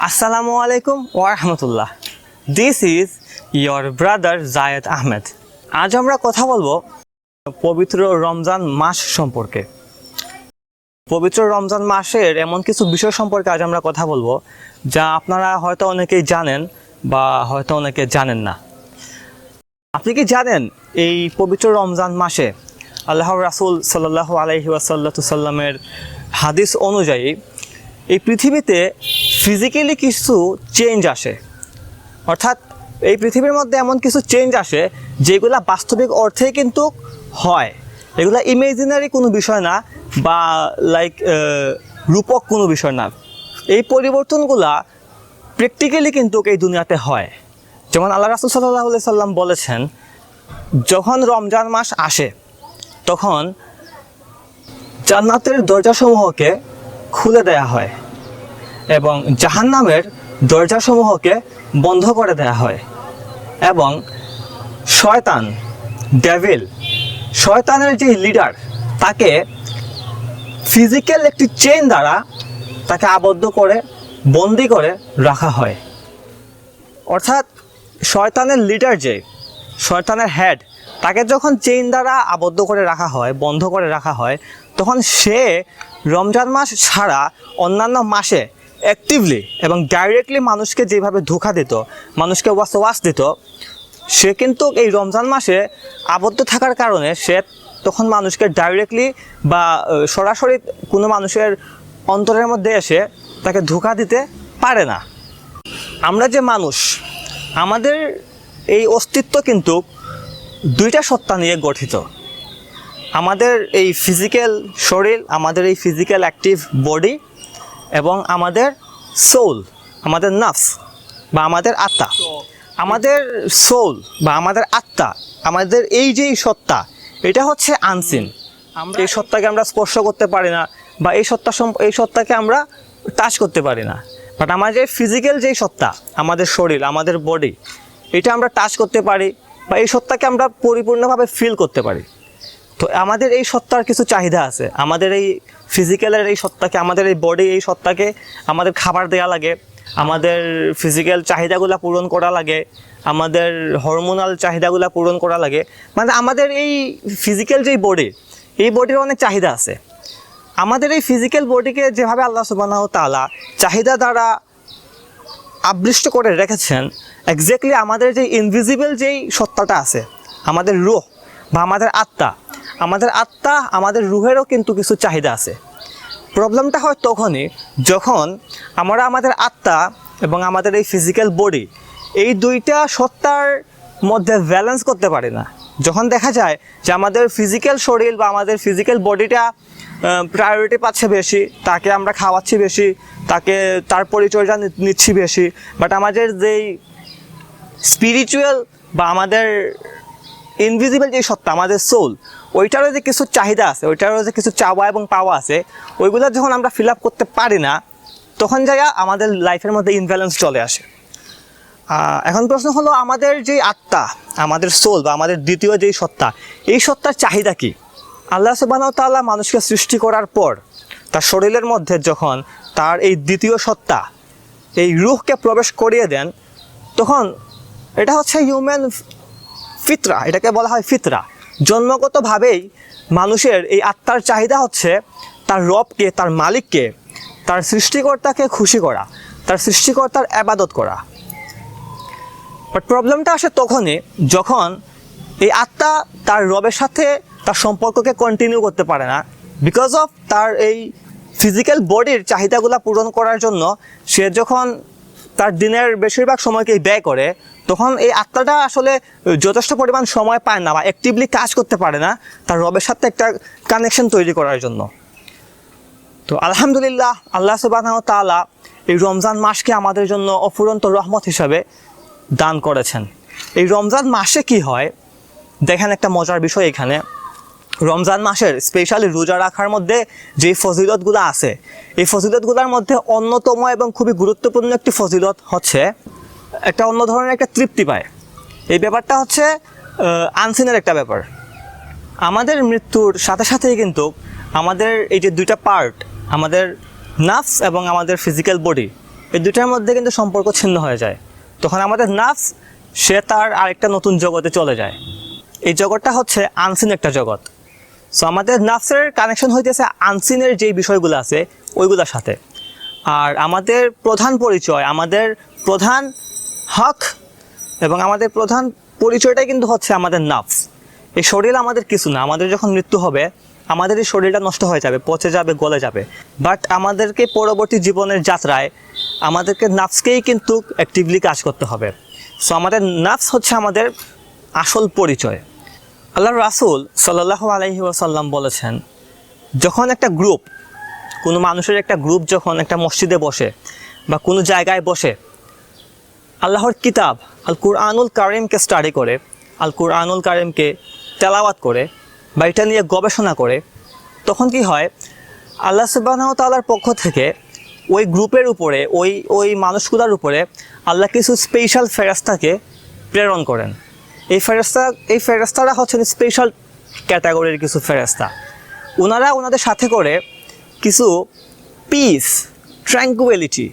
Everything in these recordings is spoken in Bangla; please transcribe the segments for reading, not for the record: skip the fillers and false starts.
Assalamu alaikum wa rahmatullah. This is your brother Zayed Ahmed. আজ আমরা কথা বলবো পবিত্র রমজান মাস সম্পর্কে। পবিত্র রমজান মাসের এমন কিছু বিষয় সম্পর্কে আজ আমরা কথা বলবো যা আপনারা হয়তো অনেকেই জানেন বা হয়তো অনেকে জানেন না। আপনি কি জানেন এই পবিত্র রমজান মাসে আল্লাহর রাসূল সাল্লাল্লাহু আলাইহি ওয়াসাল্লামের হাদিস অনুযায়ী এই পৃথিবীতে ফিজিক্যালি কিছু চেঞ্জ আসে, অর্থাৎ এই পৃথিবীর মধ্যে এমন কিছু চেঞ্জ আসে যেগুলো বাস্তবিক অর্থেই কিন্তু হয়। এগুলো ইমেজিনারি কোনো বিষয় না বা রূপক কোনো বিষয় না। এই পরিবর্তনগুলা প্র্যাকটিক্যালি কিন্তু এই দুনিয়াতে হয়। যেমন আল্লাহ রাসূল সাল্লাল্লাহু আলাইহি সাল্লাম বলেছেন, যখন রমজান মাস আসে তখন জান্নাতের দরজাসমূহকে খুলে দেয়া হয় এবং জাহান্নামের দরজাসমূহকে বন্ধ করে দেয়া হয় এবং শয়তানের যে লিডার তাকে ফিজিক্যাল একটি চেইন দ্বারা তাকে আবদ্ধ করে বন্দি করে রাখা হয়। অর্থাৎ শয়তানের লিডার, যে শয়তানের হেড, তাকে যখন চেইন দ্বারা আবদ্ধ করে রাখা হয়, বন্ধ করে রাখা হয়, তখন সে রমজান মাস ছাড়া অন্যান্য মাসে অ্যাক্টিভলি এবং ডাইরেক্টলি মানুষকে যেভাবে ধোঁকা দিত, মানুষকে ওয়াসওয়াস দিত, সে কিন্তু এই রমজান মাসে আবদ্ধ থাকার কারণে সে তখন মানুষকে ডাইরেক্টলি বা সরাসরি কোনো মানুষের অন্তরের মধ্যে এসে তাকে ধোঁকা দিতে পারে না। আমরা যে মানুষ, আমাদের এই অস্তিত্ব কিন্তু দুইটা সত্তা নিয়ে গঠিত। আমাদের এই ফিজিক্যাল শরীর, আমাদের এই ফিজিক্যাল অ্যাক্টিভ বডি এবং আমাদের সোল, আমাদের নাফস বা আমাদের আত্মা। আমাদের সোল বা আমাদের আত্মা, আমাদের এই যেই সত্তা, এটা হচ্ছে আনসিন। আমরা এই সত্তাকে আমরা স্পর্শ করতে পারি না বা এই সত্তাকে আমরা টাচ করতে পারি না। বাট আমাদের ফিজিক্যাল যেই সত্তা, আমাদের শরীর, আমাদের বডি, এটা আমরা টাচ করতে পারি বা এই সত্তাকে আমরা পরিপূর্ণভাবে ফিল করতে পারি। তো আমাদের এই সত্তার কিছু চাহিদা আছে। আমাদের এই ফিজিক্যালের এই সত্তাকে, আমাদের এই বডি, এই সত্তাকে আমাদের খাবার দেওয়া লাগে, আমাদের ফিজিক্যাল চাহিদাগুলো পূরণ করা লাগে, আমাদের হরমোনাল চাহিদাগুলো পূরণ করা লাগে। মানে আমাদের এই ফিজিক্যাল যেই বডি, এই বডির অনেক চাহিদা আছে। আমাদের এই ফিজিক্যাল বডিকে যেভাবে আল্লাহ সুবহানাহু ওয়া তাআলা চাহিদা দ্বারা আবৃষ্ট করে রেখেছেন, এক্স্যাক্টলি আমাদের যে ইনভিজিবল যেই সত্তাটা আছে, আমাদের রূহ বা আমাদের আত্মা, আমাদের রুহেরও কিন্তু কিছু চাহিদা আছে। প্রবলেমটা হয় তখনই যখন আমরা আমাদের আত্মা এবং আমাদের এই ফিজিক্যাল বডি, এই দুইটা সত্তার মধ্যে ব্যালেন্স করতে পারি না। যখন দেখা যায় যে আমাদের ফিজিক্যাল শরীর বা আমাদের ফিজিক্যাল বডিটা প্রায়োরিটি পাচ্ছে বেশি, তাকে আমরা খাওয়াচ্ছি বেশি, তার পরিচর্যা নিচ্ছি বেশি, বাট আমাদের যেই স্পিরিচুয়াল বা আমাদের ইনভিজিবল যে সত্তা, আমাদের সোল, ওইটারও যে কিছু চাহিদা আছে, ওইটারও যে কিছু চাওয়া এবং পাওয়া আছে, ওইগুলো যখন আমরা ফিল আপ করতে পারি না, তখন জায়গা আমাদের লাইফের মধ্যে ইনব্যালেন্স চলে আসে। এখন প্রশ্ন হলো, আমাদের যে আত্মা, আমাদের সোল বা আমাদের দ্বিতীয় যেই সত্তা, এই সত্তার চাহিদা কি? আল্লাহ সুবহানাহু ওয়া তাআলা মানুষকে সৃষ্টি করার পর তার শরীরের মধ্যে যখন তার এই দ্বিতীয় সত্তা, এই রূহকে প্রবেশ করিয়ে দেন, তখন এটা হচ্ছে হিউম্যান ফিতরা, এটাকে বলা হয় ফিতরা। জন্মগতভাবেই মানুষের এই আত্মার চাহিদা হচ্ছে তার রবকে, তার মালিককে, তার সৃষ্টিকর্তাকে খুশি করা, তার সৃষ্টিকর্তার ইবাদত করা। বাট প্রবলেমটা আসে তখনই যখন এই আত্মা তার রবের সাথে তার সম্পর্ককে কন্টিনিউ করতে পারে না, বিকজ অফ তার এই ফিজিক্যাল বডির চাহিদাগুলো পূরণ করার জন্য সে যখন তার দিনের বেশিরভাগ সময়কেই ব্যয় করে, তখন এই আত্মাটা আসলে যথেষ্ট পরিমাণ সময় পায় না বা অ্যাক্টিভলি কাজ করতে পারে না তার রবের সাথে একটা কানেকশন তৈরি করার জন্য। তো আলহামদুলিল্লাহ, আল্লাহ সুবহানাহু ওয়া তাআলা এই রমজান মাসকে আমাদের জন্য অফুরন্ত রহমত হিসাবে দান করেছেন। এই রমজান মাসে কি হয় দেখেন, একটা মজার বিষয় এখানে। রমজান মাসের স্পেশালি রোজা রাখার মধ্যে যে ফজিলতগুলো আছে, এই ফজিলতগুলোর মধ্যে অন্যতম এবং খুবই গুরুত্বপূর্ণ একটি ফজিলত হচ্ছে একটা অন্য ধরনের একটা তৃপ্তি পায়। এই ব্যাপারটা হচ্ছে আনসিনের একটা ব্যাপার। আমাদের মৃত্যুর সাথে সাথেই কিন্তু আমাদের এই যে দুইটা পার্ট, আমাদের নাফস এবং আমাদের ফিজিক্যাল বডি, এই দুটার মধ্যে কিন্তু সম্পর্ক ছিন্ন হয়ে যায়। তখন আমাদের নাফস সে তার আরেকটা নতুন জগতে চলে যায়। এই জগৎটা হচ্ছে আনসিন একটা জগৎ। সো আমাদের নাফসের কানেকশন হইতেছে আনসিনের যেই বিষয়গুলো আছে ওইগুলোর সাথে। আর আমাদের প্রধান পরিচয়, আমাদের প্রধান হক এবং আমাদের প্রধান পরিচয়টাই কিন্তু হচ্ছে আমাদের নাফস। এই শরীর আমাদের কিছু না। আমাদের যখন মৃত্যু হবে আমাদের এই শরীরটা নষ্ট হয়ে যাবে, পচে যাবে, গলে যাবে। বাট আমাদেরকে পরবর্তী জীবনের যাত্রায় আমাদেরকে নাফসকেই কিন্তু অ্যাক্টিভলি কাজ করতে হবে। সো আমাদের নাফস হচ্ছে আমাদের আসল পরিচয়। আল্লাহ রাসূল সাল্লাল্লাহু আলাইহি ওয়াসাল্লাম বলেছেন, যখন একটা গ্রুপ, কোনো মানুষের একটা গ্রুপ যখন একটা মসজিদে বসে বা কোনো জায়গায় বসে আল্লাহর কিতাব আল কুরআনুল কারিমকে স্টাডি করে, আল কুরআনুল কারিমকে তেলাওয়াত করে বা এটা নিয়ে গবেষণা করে, তখন কি হয়, আল্লাহ সুবহানাহু ওয়া তাআলার পক্ষ থেকে ওই গ্রুপের উপরে, ওই মানুষগুলোর উপরে আল্লাহ কিছু স্পেশাল ফেরেশতাকে প্রেরণ করেন। এই ফেরেশতারা হচ্ছেন স্পেশাল ক্যাটাগরির কিছু ফেরেশতা। ওনারা ওনাদের সাথে করে কিছু পিস, ট্র্যাঙ্কুইলিটি,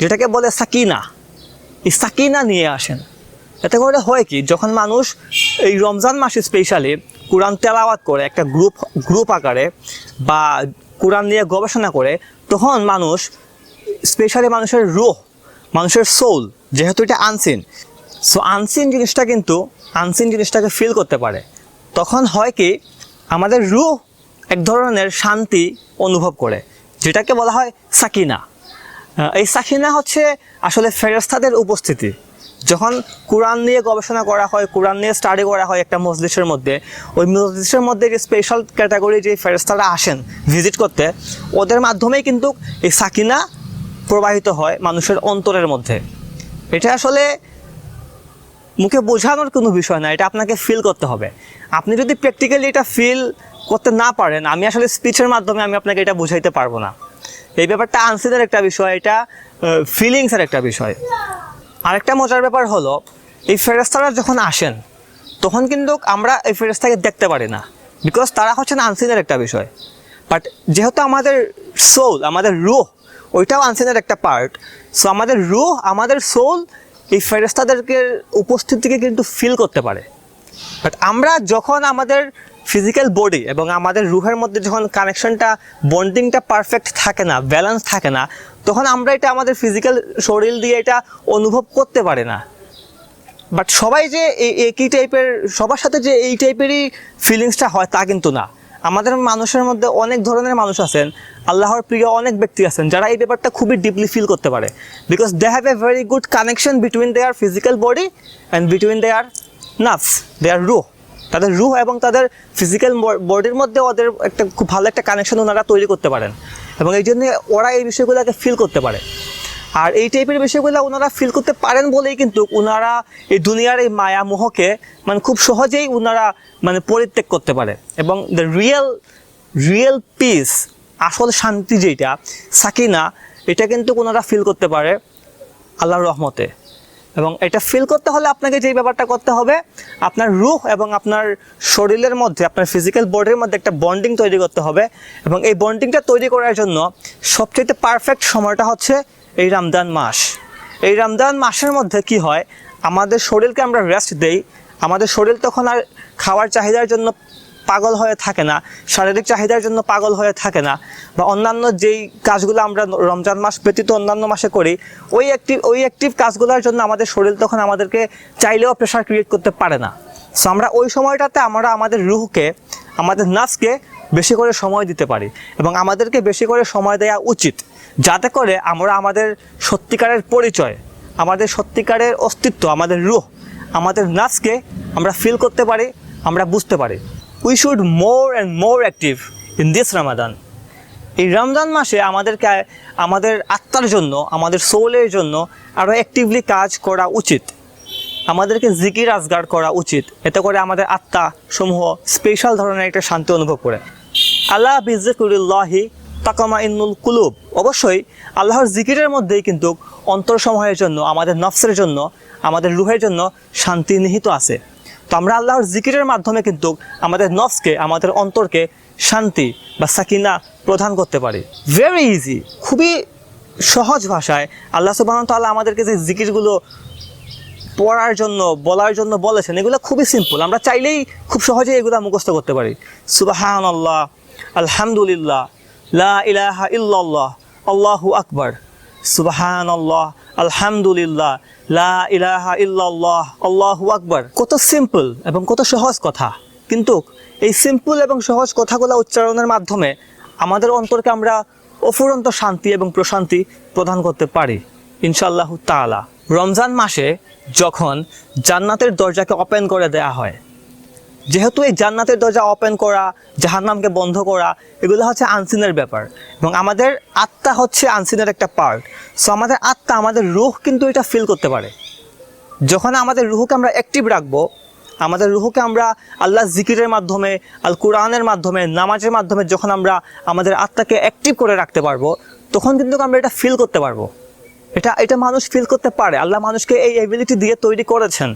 যেটাকে বলে সাকিনা, এই সাকিনা নিয়ে আসেন। এতে করে হয় কি, যখন মানুষ এই রমজান মাসে স্পেশালি কোরআন তেলাওয়াত করে একটা গ্রুপ আকারে বা কোরআন নিয়ে গবেষণা করে, তখন মানুষ স্পেশালি মানুষের রূহ, মানুষের সোল, যেহেতু এটা আনসিন, সো আনসিন জিনিসটাকে ফিল করতে পারে। তখন হয় কি, আমাদের রূহ এক ধরনের শান্তি অনুভব করে, যেটাকে বলা হয় সাকিনা। এই সাকিনা হচ্ছে আসলে ফেরেশতাদের উপস্থিতি। যখন কোরআন নিয়ে গবেষণা করা হয়, কোরআন নিয়ে স্টাডি করা হয় একটা মজলিসের মধ্যে, ওই মজলিসের মধ্যে যে স্পেশাল ক্যাটাগরি যে ফেরেশতারা আসেন ভিজিট করতে, ওদের মাধ্যমেই কিন্তু এই সাকিনা প্রবাহিত হয় মানুষের অন্তরের মধ্যে। এটা আসলে মুখে বোঝানোর কোনো বিষয় না, এটা আপনাকে ফিল করতে হবে। আপনি যদি প্র্যাকটিক্যালি এটা ফিল করতে না পারেন, আমি আসলে স্পিচের মাধ্যমে আমি আপনাকে এটা বোঝাইতে পারবো না। এই ব্যাপারটা আনসিনের একটা বিষয়, এটা ফিলিংসের একটা বিষয়। আরেকটা মজার ব্যাপার হলো, এই ফেরেশতারা যখন আসেন তখন কিন্তু আমরা এই ফেরেশতাকে দেখতে পারি না, বিকজ তারা হচ্ছেন আনসিনের একটা বিষয়। বাট যেহেতু আমাদের সোল, আমাদের রূহ, ওইটাও আনসিনের একটা পার্ট, সো আমাদের রূহ, আমাদের সোল এই ফেরেশতাদেরকে উপস্থিতিকে কিন্তু ফিল করতে পারে। বাট আমরা যখন আমাদের ফিজিক্যাল বডি এবং আমাদের রুহের মধ্যে যখন কানেকশনটা, বন্ডিংটা পারফেক্ট থাকে না, ব্যালেন্স থাকে না, তখন আমরা এটা আমাদের ফিজিক্যাল শরীর দিয়ে এটা অনুভব করতে পারি না। বাট সবাই যে একই টাইপের, সবার সাথে যে এই টাইপেরই ফিলিংসটা হয় তা কিন্তু না। আমাদের মানুষের মধ্যে অনেক ধরনের মানুষ আছেন, আল্লাহর প্রিয় অনেক ব্যক্তি আছেন যারা এই ব্যাপারটা খুবই ডিপলি ফিল করতে পারে, because they have a very good connection between their physical body and between their নাফস, দেয়ার রুহ। তাদের রুহ এবং তাদের ফিজিক্যাল বডির মধ্যে ওদের একটা খুব ভালো একটা কানেকশন ওনারা তৈরি করতে পারেন, এবং এই জন্য ওরা এই বিষয়গুলোকে ফিল করতে পারে। আর এই টাইপের বিষয়গুলো ওনারা ফিল করতে পারেন বলেই কিন্তু ওনারা এই দুনিয়ার এই মায়া মোহকে মানে খুব সহজেই ওনারা মানে পরিত্যাগ করতে পারে, এবং দ্য রিয়েল পিস, আসল শান্তি যেটা সাকিনা, এটা কিন্তু ওনারা ফিল করতে পারে আল্লাহর রহমতে। এবং এটা ফিল করতে হলে আপনাকে যেই ব্যাপারটা করতে হবে, আপনার রূহ এবং আপনার শরীরের মধ্যে, আপনার ফিজিক্যাল বডির মধ্যে একটা বন্ডিং তৈরি করতে হবে। এবং এই বন্ডিংটা তৈরি করার জন্য সবচেয়ে পারফেক্ট সময়টা হচ্ছে এই রমজান মাস। এই রমজান মাসের মধ্যে কি হয়, আমাদের শরীরকে আমরা রেস্ট দেই, আমাদের শরীর তখন আর খাওয়ার চাহিদার জন্য পাগল হয়ে থাকে না, শারীরিক চাহিদার জন্য পাগল হয়ে থাকে না, বা অন্যান্য যেই কাজগুলো আমরা রমজান মাস ব্যতীত অন্যান্য মাসে করি, ওই অ্যাক্টিভ কাজগুলোর জন্য আমাদের শরীর তখন আমাদেরকে চাইলেও প্রেশার ক্রিয়েট করতে পারে না। সো আমরা ওই সময়টাতে আমরা আমাদের রুহকে, আমাদের নাফসকে বেশি করে সময় দিতে পারি, এবং আমাদেরকে বেশি করে সময় দেওয়া উচিত, যাতে করে আমরা আমাদের সত্যিকারের পরিচয়, আমাদের সত্যিকারের অস্তিত্ব, আমাদের রুহ, আমাদের নাফসকে আমরা ফিল করতে পারি, আমরা বুঝতে পারি। We should more and more active in this Ramadan. এই রমজান মাসে আমাদেরকে আমাদের আত্মার জন্য, আমাদের সোলের জন্য আরও অ্যাক্টিভলি কাজ করা উচিত। আমাদেরকে জিকির আজগার করা উচিত, এতে করে আমাদের আত্মা সমূহ স্পেশাল ধরনের একটা শান্তি অনুভব করে। আল্লাহ বিযিকরিল্লাহি তাকমাইন্নুল কুলুব। অবশ্যই আল্লাহর জিকিরের মধ্যেই কিন্তু অন্তরসমূহের জন্য, আমাদের নফসের জন্য, আমাদের রুহের জন্য শান্তি নিহিত আছে। তো আমরা আল্লাহর জিকিরের মাধ্যমে কিন্তু আমাদের নফসকে, আমাদের অন্তরকে শান্তি বা সাকিনা প্রদান করতে পারি। ভেরি ইজি, খুবই সহজ ভাষায় আল্লাহ সুবহানাহু ওয়া তাআলা আমাদেরকে যে জিকিরগুলো পড়ার জন্য বলার জন্য বলেছেন, এগুলো খুবই সিম্পল, আমরা চাইলেই খুব সহজেই এগুলো মুখস্থ করতে পারি। সুবহানাল্লাহ, আলহামদুলিল্লাহ, লা ইলাহা ইল্লাল্লাহ, আল্লাহু আকবার। সুবহানাল্লাহ, আলহামদুলিল্লাহ, লা ইলাহা ইল্লাল্লাহ, আল্লাহু আকবার। কত সিম্পল এবং কত সহজ কথা, কিন্তু এই সিম্পল এবং সহজ কথাগুলো উচ্চারণের মাধ্যমে আমাদের অন্তরকে আমরা অফুরন্ত শান্তি এবং প্রশান্তি প্রদান করতে পারি ইনশাআল্লাহু তাআলা। রমজান মাসে যখন জান্নাতের দরজাকে ওপেন করে দেয়া হয়, যেহেতু এই জান্নাতের দরজা ওপেন করা, জাহান্নামকে বন্ধ করা, এগুলো হচ্ছে আনসিনের ব্যাপার, এবং আমাদের আত্মা হচ্ছে আনসিনের একটা পার্ট। সো আমাদের আত্মা, আমাদের রূহ কিন্তু এটা ফিল করতে পারে। যখন আমাদের রুহকে আমরা অ্যাক্টিভ রাখবো, আমাদের রুহকে আমরা আল্লাহ জিকিরের মাধ্যমে, আল কুরআনের মাধ্যমে, নামাজের মাধ্যমে যখন আমরা আমাদের আত্মাকে অ্যাক্টিভ করে রাখতে পারবো, তখন কিন্তু আমরা এটা ফিল করতে পারবো। এটা মানুষ ফিল করতে পারে। আল্লাহ মানুষকে এই এবিলিটি দিয়ে তৈরি করেছেন।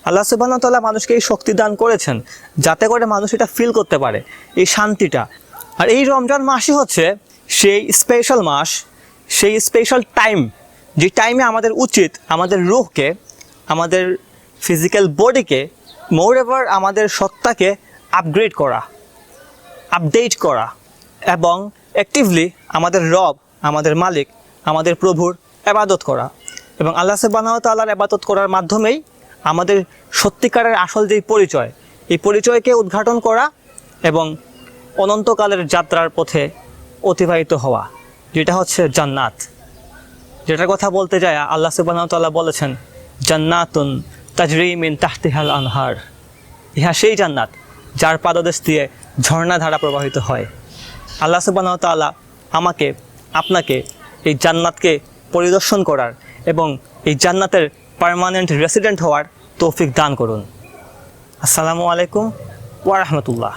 আল্লাহ সুবহানাহু ওয়া তাআলা মানুষকে এই শক্তি দান করেছেন যাতে করে মানুষ এটা ফিল করতে পারে, এই শান্তিটা। আর এই রমজান মাসই হচ্ছে সেই স্পেশাল মাস, সেই স্পেশাল টাইম, যে টাইমে আমাদের উচিত আমাদের রুহকে, আমাদের ফিজিক্যাল বডিকে, মোর এভার আমাদের সত্তাকে আপগ্রেড করা, আপডেট করা, এবং অ্যাক্টিভলি আমাদের রব, আমাদের মালিক, আমাদের প্রভুর ইবাদত করা। এবং আল্লাহ সুবহানাহু ওয়া তাআলার ইবাদত করার মাধ্যমেই আমাদের সত্যিকারের আসল যেই পরিচয়, এই পরিচয়কে উদ্ঘাটন করা এবং অনন্তকালের যাত্রার পথে অতিবাহিত হওয়া, যেটা হচ্ছে জান্নাত। যেটার কথা বলতে যায় আল্লাহ সুবহানাহু ওয়া তাআলা বলেছেন, জান্নাতুন তাজরি মিন তাহতিহাল আনহার। ইহা সেই জান্নাত যার পাদদেশ দিয়ে ঝর্ণাধারা প্রবাহিত হয়। আল্লাহ সুবহানাহু ওয়া তাআলা আমাকে, আপনাকে এই জান্নাতকে পরিদর্শন করার এবং এই জান্নাতের পার্মানেন্ট রেসিডেন্ট হওয়ার তৌফিক দান করুন। আসসালামু আলাইকুম ওয়া রাহমাতুল্লাহ।